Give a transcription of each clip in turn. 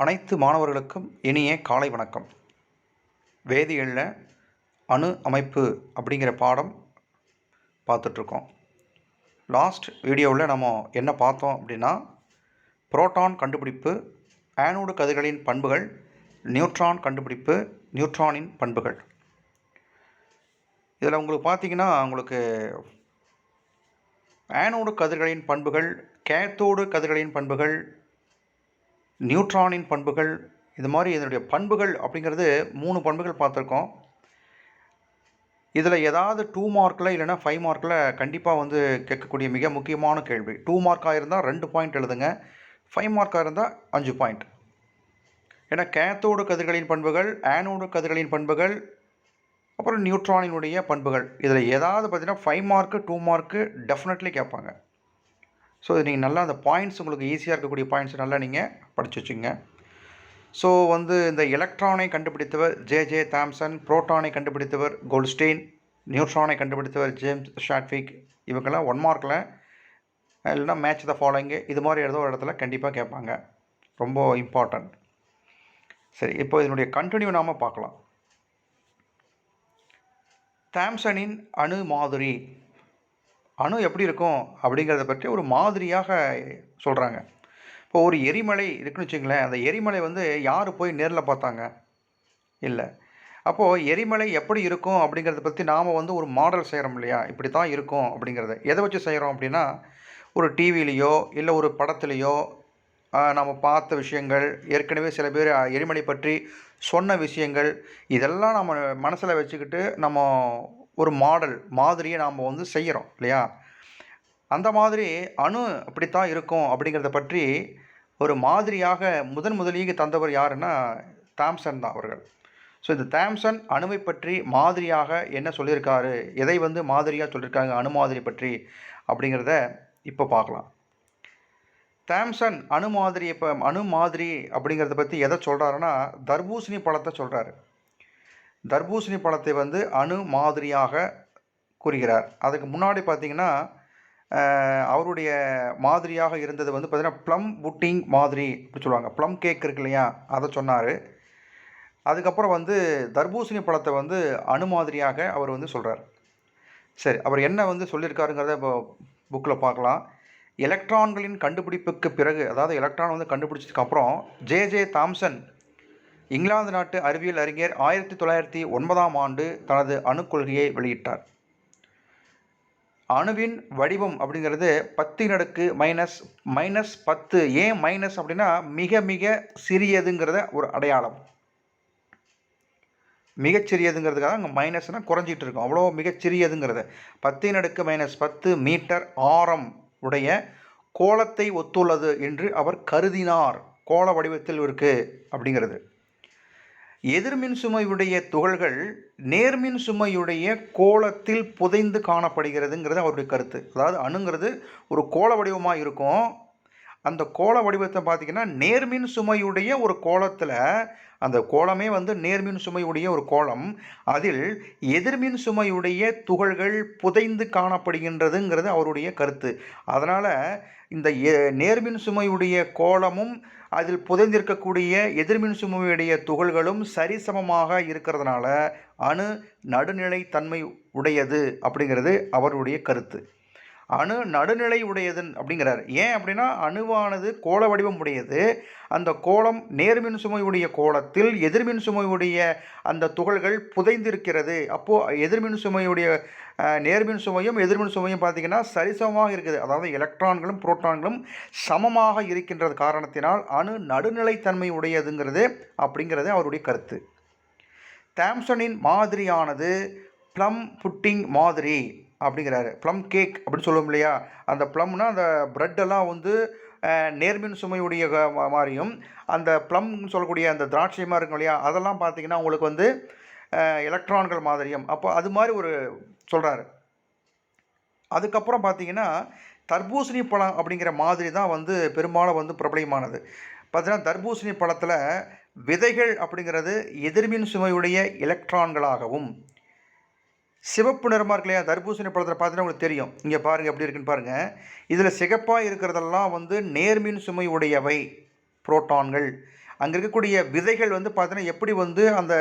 அனைத்து மாணவர்களுக்கும் இனிய காலை வணக்கம். வேதியியலில் அணு அமைப்பு அப்படிங்கிற பாடம் பார்த்துட்ருக்கோம். லாஸ்ட் வீடியோவில் நம்ம என்ன பார்த்தோம் அப்படின்னா, புரோட்டான் கண்டுபிடிப்பு, ஆனோடு கதிர்களின் பண்புகள், நியூட்ரான் கண்டுபிடிப்பு, நியூட்ரானின் பண்புகள். இதில் உங்களுக்கு பார்த்தீங்கன்னா, உங்களுக்கு ஆனோடு கதிர்களின் பண்புகள், கேத்தோடு கதிர்களின் பண்புகள், நியூட்ரானின் பண்புகள், இது மாதிரி இதனுடைய பண்புகள் அப்படிங்கிறது 3 பண்புகள் பார்த்துருக்கோம். இதில் ஏதாவது 2 மார்க்கில் இல்லைனா 5 மார்க்கில் கண்டிப்பாக வந்து கேட்கக்கூடிய மிக முக்கியமான கேள்வி. 2 மார்க்காக இருந்தால் 2 பாயிண்ட் எழுதுங்க, 5 மார்க்காக இருந்தால் 5 பாயிண்ட். ஏன்னா கேத்தோடு கதிர்களின் பண்புகள், ஆனோடு கதிர்களின் பண்புகள், அப்புறம் நியூட்ரானினுடைய பண்புகள், இதில் ஏதாவது பார்த்தீங்கன்னா 5 மார்க்கு 2 மார்க்கு டெஃபினெட்லி கேட்பாங்க. ஸோ இது நீங்கள் நல்லா அந்த பாயிண்ட்ஸ் உங்களுக்கு ஈஸியாக இருக்கக்கூடிய பாயிண்ட்ஸ் நல்லா நீங்கள் படித்து வச்சுங்க. ஸோ வந்து இந்த எலக்ட்ரானை கண்டுபிடித்தவர் ஜே தாம்சன், புரோட்டானை கண்டுபிடித்தவர் கோல்ட்ஸ்டெயின், நியூட்ரானை கண்டுபிடித்தவர் ஜேம்ஸ் ஷாட்விக். இவங்கெல்லாம் 1 மார்க்கில் இல்லைனா மேட்ச் த ஃபாலோயிங்கு இது மாதிரி ஏதோ ஒரு இடத்துல கண்டிப்பாக கேட்பாங்க. ரொம்ப இம்பார்ட்டன்ட். சரி, இப்போ இதனுடைய கண்டினியூ நாம் பார்க்கலாம். தாம்சனின் அணு மாதிரி. அணு எப்படி இருக்கும் அப்படிங்கிறத பற்றி ஒரு மாதிரியாக சொல்கிறாங்க. இப்போ ஒரு எரிமலை இருக்குன்னு வச்சுங்களேன், அந்த எரிமலை வந்து யார் போய் நேரில் பார்த்தாங்க? இல்லை. அப்போது எரிமலை எப்படி இருக்கும் அப்படிங்கிறத பற்றி நாம் வந்து ஒரு மாடல் செய்கிறோம் இல்லையா, இப்படி தான் இருக்கும் அப்படிங்கிறத. எதை வச்சு செய்கிறோம் அப்படின்னா, ஒரு டிவிலேயோ இல்லை ஒரு படத்துலேயோ நம்ம பார்த்த விஷயங்கள், ஏற்கனவே சில பேர் எரிமலை பற்றி சொன்ன விஷயங்கள், இதெல்லாம் நம்ம மனசில் வச்சுக்கிட்டு நம்ம ஒரு மாதிரியை நாம் வந்து செய்கிறோம் இல்லையா. அந்த மாதிரி அணு அப்படித்தான் இருக்கும் அப்படிங்கிறத பற்றி ஒரு மாதிரியாக முதலியாக தந்தவர் யாருன்னா தாம்சன் தான் அவர்கள். ஸோ இந்த தாம்சன் அணுவை பற்றி மாதிரியாக என்ன சொல்லியிருக்காரு, எதை வந்து மாதிரியாக சொல்லியிருக்காங்க அணு மாதிரி பற்றி அப்படிங்கிறத இப்போ பார்க்கலாம். தாம்சன் அணு மாதிரி அப்படிங்கிறத பற்றி எதை சொல்கிறாருன்னா, தர்பூசணி பழத்தை சொல்கிறாரு. தர்பூசணி பழத்தை வந்து அணு மாதிரியாக கூறுகிறார். அதுக்கு முன்னாடி பார்த்திங்கன்னா அவருடைய மாதிரியாக இருந்தது வந்து பார்த்திங்கன்னா ப்ளம் புட்டிங் மாதிரி அப்படி சொல்லுவாங்க. ப்ளம் கேக் இருக்கு இல்லையா, அதை சொன்னார். அதுக்கப்புறம் வந்து தர்பூசணி பழத்தை வந்து அணு மாதிரியாக அவர் வந்து சொல்கிறார். சரி, அவர் என்ன வந்து சொல்லியிருக்காருங்கிறத இப்போ புக்கில் பார்க்கலாம். எலக்ட்ரான்களின் கண்டுபிடிப்புக்கு பிறகு, அதாவது எலக்ட்ரான் வந்து கண்டுபிடிச்சதுக்கப்புறம் ஜே தாம்சன் இங்கிலாந்து நாட்டு அறிவியல் அறிஞர் 1909ஆம் ஆண்டு தனது அணுக்கொள்கையை வெளியிட்டார். அணுவின் வடிவம் அப்படிங்கிறது 10⁻⁻⁻. ஏன் மைனஸ் அப்படின்னா மிக மிக சிறியதுங்கிறத ஒரு அடையாளம். மிகச்சிறியதுங்கிறதுக்காக அங்கே மைனஸ்னால் குறைஞ்சிட்டு இருக்கும். அவ்வளோ மிகச்சிறியதுங்கிறது 10⁻⁻10 மீட்டர் ஆரம் உடைய கோளத்தை ஒத்துள்ளது என்று அவர் கருதினார். கோள வடிவத்தில் இருக்குது அப்படிங்கிறது. எதிர்மின் சுமையுடைய துகள்கள் நேர்மின் சுமையுடைய கோளத்தில் புதைந்து காணப்படுகிறதுங்கிறது அவருடைய கருத்து. அதாவது அணுங்கிறது ஒரு கோள வடிவமாக இருக்கும். அந்த கோள வடிவத்தை பார்த்திங்கன்னா நேர்மின் சுமையுடைய ஒரு கோளத்தில், அந்த கோளமே வந்து நேர்மின் சுமையுடைய ஒரு கோளம், அதில் எதிர்மின் சுமையுடைய துகள்கள் புதைந்து காணப்படுகின்றதுங்கிறது அவருடைய கருத்து. அதனால் இந்த நேர்மின் சுமையுடைய கோளமும் அதில் புதைந்திருக்கக்கூடிய எதிர்மின் சுமையுடைய துகள்களும் சரிசமமாக இருக்கிறதுனால அணு நடுநிலை தன்மை உடையது அப்படிங்கிறது அவருடைய கருத்து. அணு நடுநிலை உடையது அப்படிங்கிறார். ஏன் அப்படின்னா அணுவானது கோள வடிவம் உடையது. அந்த கோளம் நேர்மின் சுமையுடைய கோளத்தில் எதிர்மின் சுமையுடைய அந்த துகள்கள் புதைந்திருக்கிறது. அப்போது எதிர்மின் சுமையுடைய நேர்மின் சுமையும் எதிர்மின் சுமையும் பார்த்திங்கன்னா சரிசமமாக இருக்குது. அதாவது எலக்ட்ரான்களும் புரோட்டான்களும் சமமாக இருக்கின்றது காரணத்தினால் அணு நடுநிலைத்தன்மை உடையதுங்கிறது அப்படிங்கிறது அவருடைய கருத்து. தாம்சனின் மாதிரியானது ப்ளம் புட்டிங் மாதிரி அப்படிங்கிறாரு. ப்ளம் கேக் அப்படின்னு சொல்லுவோம் இல்லையா, அந்த ப்ளம்னா அந்த ப்ரெட்டெல்லாம் வந்து நேர்மின் சுமையுடைய மாதிரியும், அந்த ப்ளம்னு சொல்லக்கூடிய அந்த திராட்சையமாக இருக்கும் இல்லையா, அதெல்லாம் பார்த்திங்கன்னா உங்களுக்கு வந்து எலக்ட்ரான்கள் மாதிரியும். அப்போ அது மாதிரி ஒரு சொல்கிறாரு. அதுக்கப்புறம் பார்த்திங்கன்னா தர்பூசணி பழம் அப்படிங்கிற மாதிரி தான் வந்து பெரும்பாலும் வந்து பிரபலமானது. பார்த்தீங்கன்னா தர்பூசணி பழத்தில் விதைகள் அப்படிங்கிறது எதிர்மின் சுமையுடைய எலக்ட்ரான்களாகவும், சிவப்பு நிறமாக இருக்கு இல்லையா தர்பூசணி பழத்தில் பார்த்தீங்கன்னா உங்களுக்கு தெரியும். இங்கே பாருங்கள் எப்படி இருக்குன்னு பாருங்கள். இதில் சிகப்பாக இருக்கிறதெல்லாம் வந்து நேர்மின் சுமை உடையவை புரோட்டான்கள். அங்கே இருக்கக்கூடிய விதைகள் வந்து பார்த்தீங்கன்னா எப்படி வந்து அந்த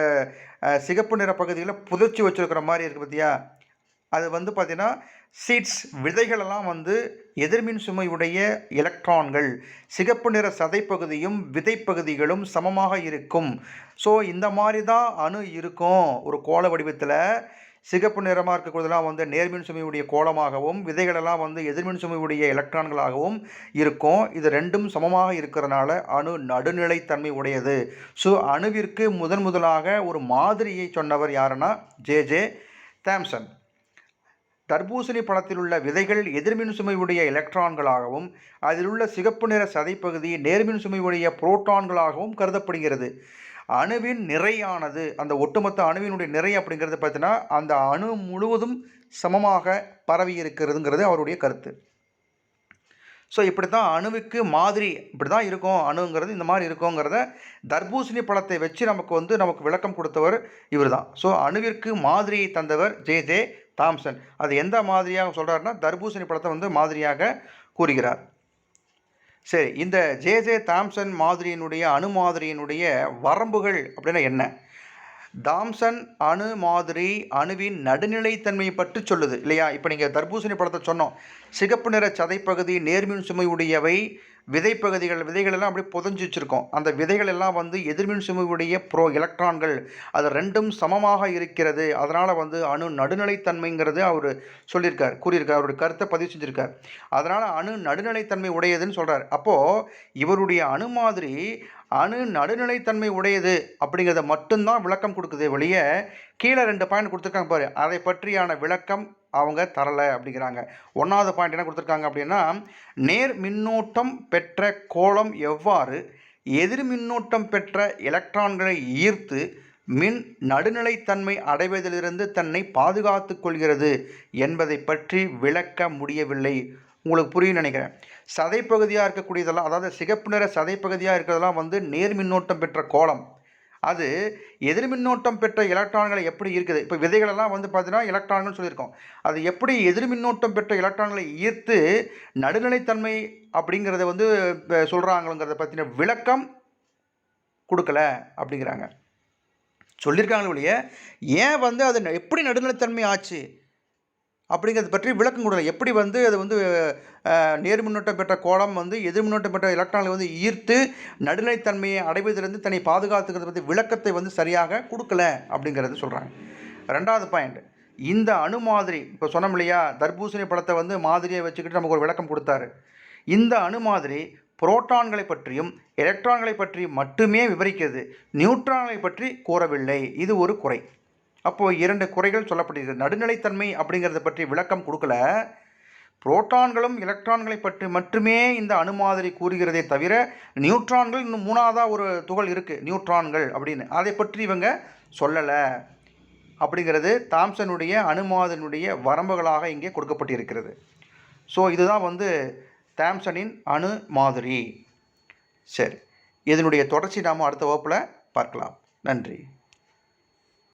சிகப்பு நிற பகுதியில் புதைச்சி வச்சுருக்கிற மாதிரி இருக்குது பார்த்தியா, அது வந்து பார்த்திங்கன்னா சீட்ஸ் விதைகளெல்லாம் வந்து எதிர்மின் சுமை உடைய எலக்ட்ரான்கள், சிகப்பு நிற சதைப்பகுதியும் விதைப்பகுதிகளும் சமமாக இருக்கும். ஸோ இந்த மாதிரி தான் அணு இருக்கும். ஒரு கோள வடிவத்தில் சிகப்பு நிறமாக இருக்கக்கூடியதெல்லாம் வந்து நேர்மின் சுமையுடைய கோளமாகவும், விதைகளெல்லாம் வந்து எதிர்மின் சுமையுடைய எலக்ட்ரான்களாகவும் இருக்கும். இது ரெண்டும் சமமாக இருக்கிறனால அணு நடுநிலைத்தன்மை உடையது. ஸோ அணுவிற்கு முதலாக ஒரு மாதிரியை சொன்னவர் யாருன்னா ஜே தாம்சன். தர்பூசணி பழத்தில் உள்ள விதைகள் எதிர்மின் சுமையுடைய எலக்ட்ரான்களாகவும், அதில் உள்ள சிகப்பு நிற சதைப்பகுதி நேர்மின் சுமையுடைய புரோட்டான்களாகவும் கருதப்படுகிறது. அணுவின் நிறையானது, அந்த ஒட்டுமொத்த அணுவினுடைய நிறை அப்படிங்கிறது பார்த்தீங்கன்னா அந்த அணு முழுவதும் சமமாக பரவி இருக்கிறதுங்கிறது அவருடைய கருத்து. ஸோ இப்படி தான் அணுவுக்கு மாதிரி இப்படி தான் இருக்கும், அணுங்கிறது இந்த மாதிரி இருக்குங்கிறத தர்பூசணி பழத்தை வச்சு நமக்கு விளக்கம் கொடுத்தவர் இவர் தான். ஸோ அணுவிற்கு மாதிரியை தந்தவர் ஜே தாம்சன். அது எந்த மாதிரியாக சொல்கிறாருன்னா தர்பூசணி பழத்தை வந்து மாதிரியாக கூறுகிறார். சரி, இந்த ஜே தாம்சன் மாதிரியினுடைய அணு மாதிரியினுடைய வரம்புகள் அப்படின்னா என்ன? தாம்சன் அணு மாதிரி அணுவின் நடுநிலைத்தன்மையை பற்றி சொல்லுது இல்லையா. இப்போ நீங்கள் தர்பூசணி பழத்தை சொன்னோம், சிகப்பு நிற சதைப்பகுதி நேர்மின் சுமை உடையவை, விதைகளெல்லாம் அப்படியே புதஞ்சு வச்சுருக்கோம். அந்த விதைகள் எல்லாம் வந்து எதிர்மின் சுமையுடைய எலக்ட்ரான்கள், அது ரெண்டும் சமமாக இருக்கிறது. அதனால் வந்து அணு நடுநிலைத்தன்மைங்கிறது அவர் கூறியிருக்கார், அவருடைய கருத்தை பதிவு செஞ்சுருக்கார். அதனால் அணு நடுநிலைத்தன்மை உடையதுன்னு சொல்கிறார். அப்போது இவருடைய அணு மாதிரி அணு நடுநிலைத்தன்மை உடையது அப்படிங்கிறத மட்டும்தான் விளக்கம் கொடுக்குதே ஒழிய கீழே 2 பாயிண்ட் கொடுத்துருக்காங்க பாரு, அதை பற்றியான விளக்கம் அவங்க தரலை அப்படிங்கிறாங்க. 1வது பாயிண்ட் என்ன கொடுத்துருக்காங்க அப்படின்னா, நேர் மின்னோட்டம் பெற்ற கோளம் எவ்வாறு எதிர் மின்னோட்டம் பெற்ற எலக்ட்ரான்களை ஈர்த்து மின் நடுநிலைத்தன்மை அடைவதிலிருந்து தன்னை பாதுகாத்து கொள்கிறது என்பதை பற்றி விளக்க முடியவில்லை. உங்களுக்கு புரியும் நினைக்கிறேன். சதைப்பகுதியாக இருக்கக்கூடியதெல்லாம், அதாவது சிகப்பு நிற சதைப்பகுதியாக இருக்கிறதெல்லாம் வந்து நேர் மின்னோட்டம் பெற்ற கோளம். அது எதிர் மின்னோட்டம் பெற்ற எலக்ட்ரான்களை எப்படி இருக்குது? இப்போ விதைகளெல்லாம் வந்து பார்த்தீங்கன்னா எலக்ட்ரான்கள் சொல்லியிருக்கோம். அது எப்படி எதிர் மின்னோட்டம் பெற்ற எலக்ட்ரான்களை ஈர்த்து நடுநிலைத்தன்மை அப்படிங்கிறத வந்து சொல்கிறாங்கிறத பற்றின விளக்கம் கொடுக்கல அப்படிங்கிறாங்க. சொல்லியிருக்காங்களே ஒழிய ஏன் வந்து அது எப்படி நடுநிலைத்தன்மை ஆச்சு அப்படிங்கிறத பற்றி விளக்கம் கொடுக்கல. எப்படி வந்து அது வந்து நேர் மின்னோட்டம் பெற்ற கோளம் வந்து எதிர் மின்னோட்டம் பெற்ற எலக்ட்ரான்களை வந்து ஈர்த்து நடுநிலைத்தன்மையை அடைவதிலிருந்து தன்னை பாதுகாத்துக்கிறது பற்றி விளக்கத்தை வந்து சரியாக கொடுக்கல அப்படிங்கிறது சொல்கிறாங்க. 2வது பாயிண்ட், இந்த அணு மாதிரி இப்போ சொன்னோம் இல்லையா, தர்பூசணி பழத்தை வந்து மாதிரியை வச்சுக்கிட்டு நமக்கு ஒரு விளக்கம் கொடுத்தாரு. இந்த அணு மாதிரி புரோட்டான்களை பற்றியும் எலக்ட்ரான்களை பற்றியும் மட்டுமே விவரிக்கிறது, நியூட்ரான்களை பற்றி கூறவில்லை. இது ஒரு குறை. அப்போது 2 குறைகள் சொல்லப்படுகிறது. நடுநிலைத்தன்மை அப்படிங்கிறத பற்றி விளக்கம் கொடுக்கல, புரோட்டான்களும் எலக்ட்ரான்களை பற்றி மட்டுமே இந்த அணு மாதிரி கூறுகிறதே தவிர நியூட்ரான்கள் இன்னும் 3ஆவதாக ஒரு துகள் இருக்குது நியூட்ரான்கள் அப்படின்னு, அதை பற்றி இவங்க சொல்லலை அப்படிங்கிறது தாம்சனுடைய அணு மாதிரியினுடைய வரம்புகளாக இங்கே கொடுக்கப்பட்டிருக்கிறது. ஸோ இதுதான் வந்து தாம்சனின் அணு மாதிரி. சரி, இதனுடைய தொடர்ச்சி நாம் அடுத்த வகுப்பில் பார்க்கலாம். நன்றி.